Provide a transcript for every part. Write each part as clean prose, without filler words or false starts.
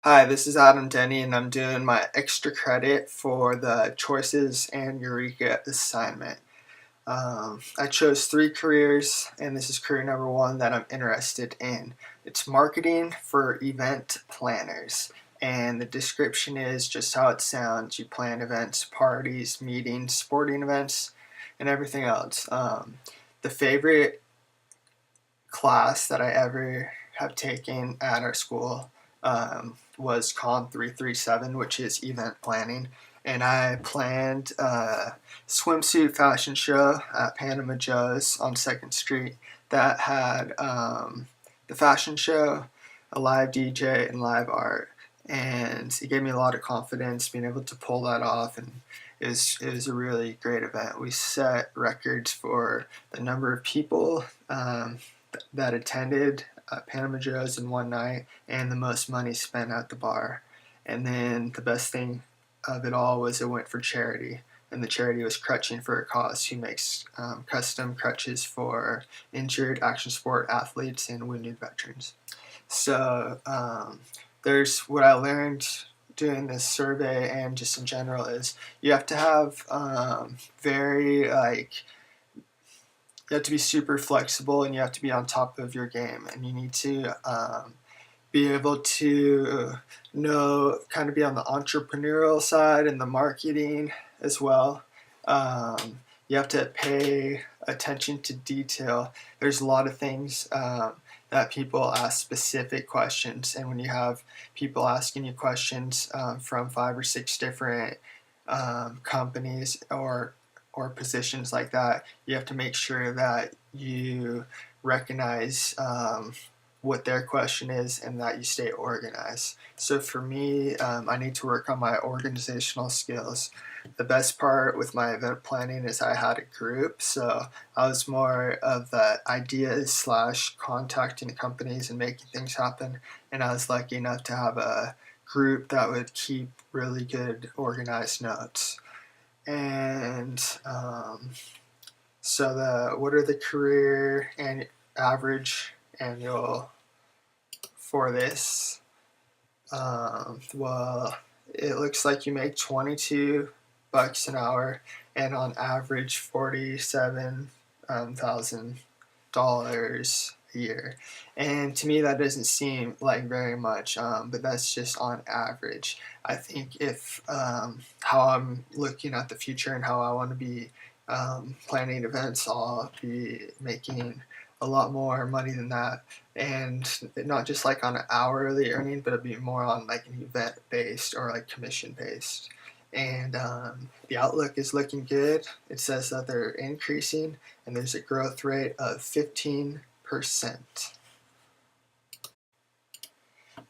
Hi, this is Denny, and I'm doing my extra credit for the Choices and Eureka assignment. I chose 3 careers, and this is career number 1 that I'm interested in. It's marketing for event planners, and the description is just how it sounds. You plan events, parties, meetings, sporting events, and everything else. The favorite class that I ever have taken at our school was Con 337, which is event planning. And I planned a swimsuit fashion show at Panama Joe's on 2nd Street that had the fashion show, a live DJ, and live art. And it gave me a lot of confidence being able to pull that off, and it was a really great event. We set records for the number of people that attended Panama Joe's in one night, and the most money spent at the bar. And then the best thing of it all was it went for charity, and the charity was Crutching for a Cause, who makes custom crutches for injured action sport athletes and wounded veterans. So there's what I learned doing this survey and just in general is you have to have you have to be super flexible, and you have to be on top of your game, and you need to be able to kind of be on the entrepreneurial side and the marketing as well. You have to pay attention to detail. There's a lot of things that people ask specific questions, and when you have people asking you questions from 5 or 6 different companies or positions like that, you have to make sure that you recognize what their question is and that you stay organized. So for me, I need to work on my organizational skills. The best part with my event planning is I had a group, so I was more of the ideas / contacting companies and making things happen, and I was lucky enough to have a group that would keep really good organized notes. And what are the career and average annual for this? Well, it looks like you make $22 an hour, and on average $47,000 a year. And to me, that doesn't seem like very much, but that's just on average. I think if how I'm looking at the future and how I want to be planning events, I'll be making a lot more money than that, and not just like on an hourly earning, but it'll be more on like an event based or like commission based. And the outlook is looking good. It says that they're increasing, and there's a growth rate of 15%.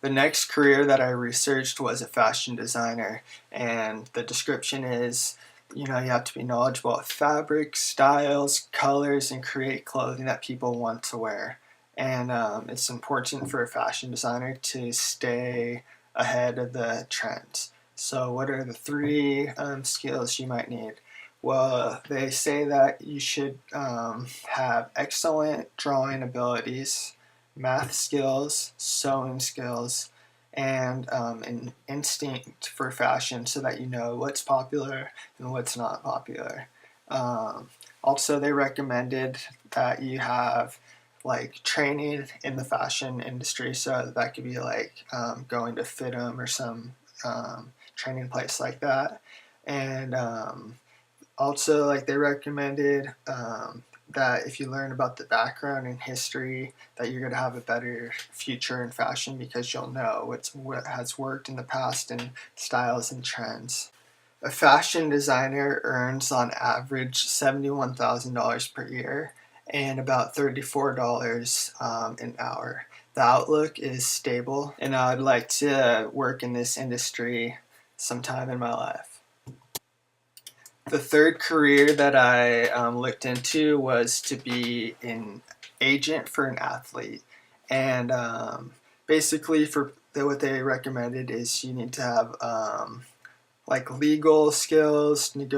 The next career that I researched was a fashion designer, and the description is, you have to be knowledgeable of fabrics, styles, colors, and create clothing that people want to wear. And it's important for a fashion designer to stay ahead of the trends. So what are the 3 skills you might need? Well, they say that you should have excellent drawing abilities, math skills, sewing skills, and an instinct for fashion so that you know what's popular and what's not popular. Also, they recommended that you have like training in the fashion industry, so that could be like going to FITM or some training place like that. And also, like, they recommended that if you learn about the background and history, that you're going to have a better future in fashion because you'll know what has worked in the past and styles and trends. A fashion designer earns on average $71,000 per year and about $34 an hour. The outlook is stable, and I'd like to work in this industry sometime in my life. The third career that I looked into was to be an agent for an athlete. And basically, what they recommended is you need to have like legal skills, be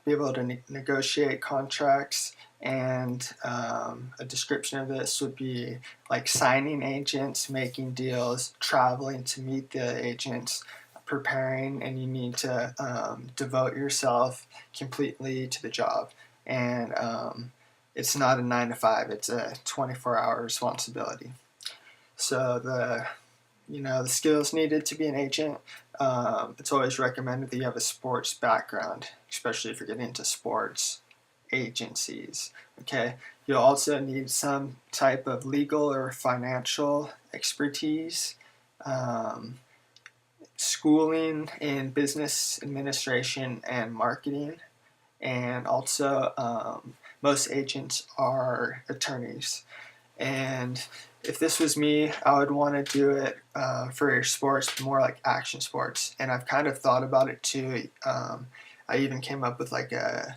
able to negotiate contracts, And a description of this would be like signing agents, making deals, traveling to meet the agents, preparing, and you need to devote yourself completely to the job. And it's not a 9 to 5, it's a 24-hour responsibility. So the skills needed to be an agent, it's always recommended that you have a sports background, especially if you're getting into sports agencies. Okay, you'll also need some type of legal or financial expertise, um, schooling in business administration and marketing, and also most agents are attorneys. And if this was me, I would want to do it for sports, more like action sports. And I've kind of thought about it too. I even came up with like a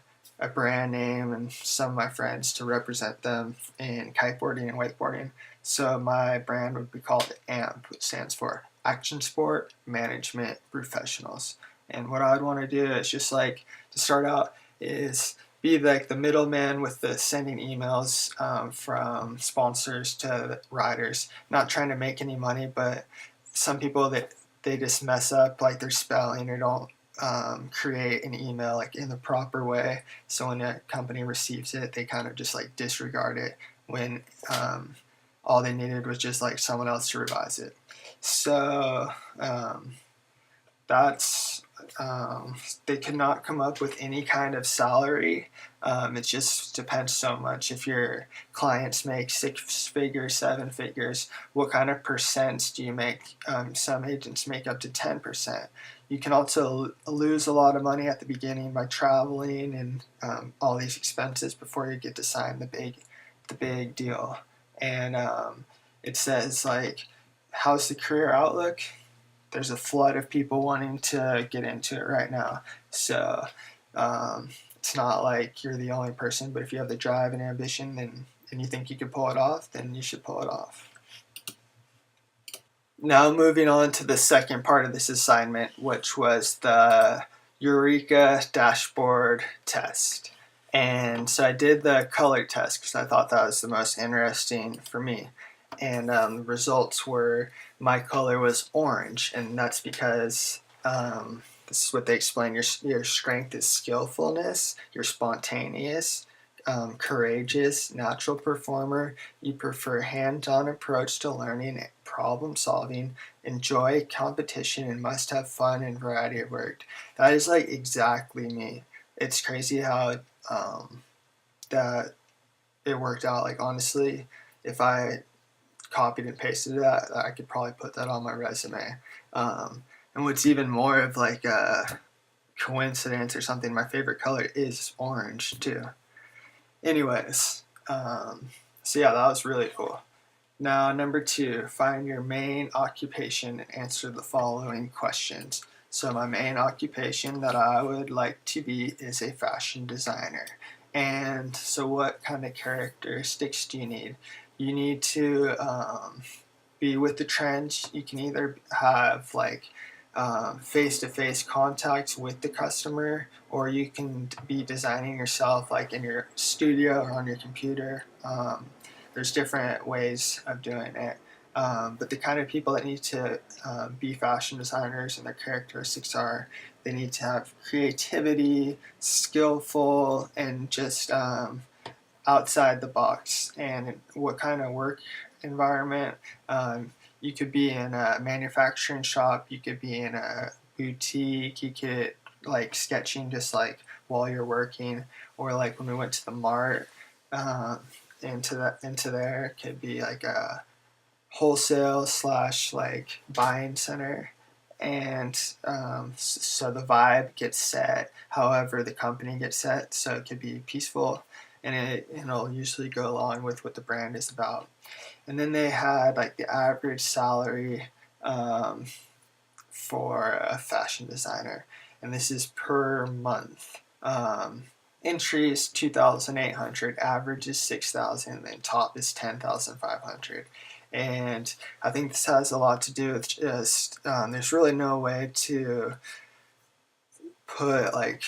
brand name and some of my friends to represent them in kiteboarding and wakeboarding. So my brand would be called AMP, which stands for Action Sport Management Professionals. And what I would want to do is just like to start out is be like the middleman with the sending emails from sponsors to riders, not trying to make any money, but some people that they just mess up like their spelling or don't create an email like in the proper way. So when a company receives it, they kind of just like disregard it when all they needed was just like someone else to revise it. So that's they could not come up with any kind of salary. It just depends so much. If your clients make 6 figures, 7 figures, what kind of percents do you make? Some agents make up to 10%. You can also lose a lot of money at the beginning by traveling and all these expenses before you get to sign the big deal. And it says like, how's the career outlook? There's a flood of people wanting to get into it right now. So it's not like you're the only person, but if you have the drive and ambition and you think you can pull it off, then you should pull it off. Now moving on to the second part of this assignment, which was the Eureka dashboard test. And so I did the color test because I thought that was the most interesting for me. And the results were my color was orange, and that's because this is what they explain. Your strength is skillfulness, you're spontaneous, courageous, natural performer, you prefer hands-on approach to learning, problem solving, enjoy competition, and must have fun and variety of work. That is like exactly me. It's crazy how that it worked out. Like honestly, if I copied and pasted that, I could probably put that on my resume. And what's even more of like a coincidence or something, my favorite color is orange too. Anyways, so yeah, that was really cool. Now, number 2, find your main occupation and answer the following questions. So my main occupation that I would like to be is a fashion designer. And so what kind of characteristics do you need? You need to be with the trends. You can either have like face-to-face contacts with the customer, or you can be designing yourself like in your studio or on your computer. There's different ways of doing it. But the kind of people that need to be fashion designers and their characteristics are they need to have creativity, skillful, and just outside the box. And what kind of work environment? You could be in a manufacturing shop, you could be in a boutique, you could like sketching just like while you're working, or like when we went to the mart, into there could be like a wholesale / like buying center. And so the vibe gets set however the company gets set, so it could be peaceful, and it'll usually go along with what the brand is about. And then they had like the average salary for a fashion designer, and this is per month. Entry is 2,800, average is 6,000, and then top is 10,500. And I think this has a lot to do with just there's really no way to put like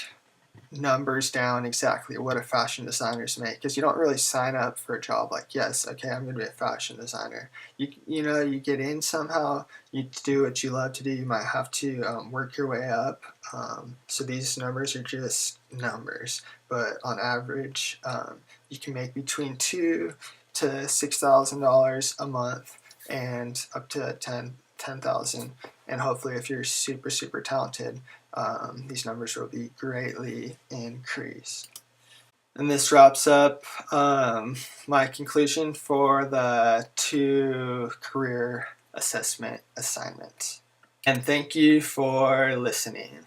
numbers down exactly what a fashion designers make, because you don't really sign up for a job like, yes, okay, I'm going to be a fashion designer. You get in somehow, you do what you love to do, you might have to work your way up. So these numbers are just numbers, but on average you can make between $2,000 to $6,000 a month and up to 10,000. And hopefully if you're super talented, these numbers will be greatly increased. And this wraps up my conclusion for the 2 career assessment assignments. And thank you for listening.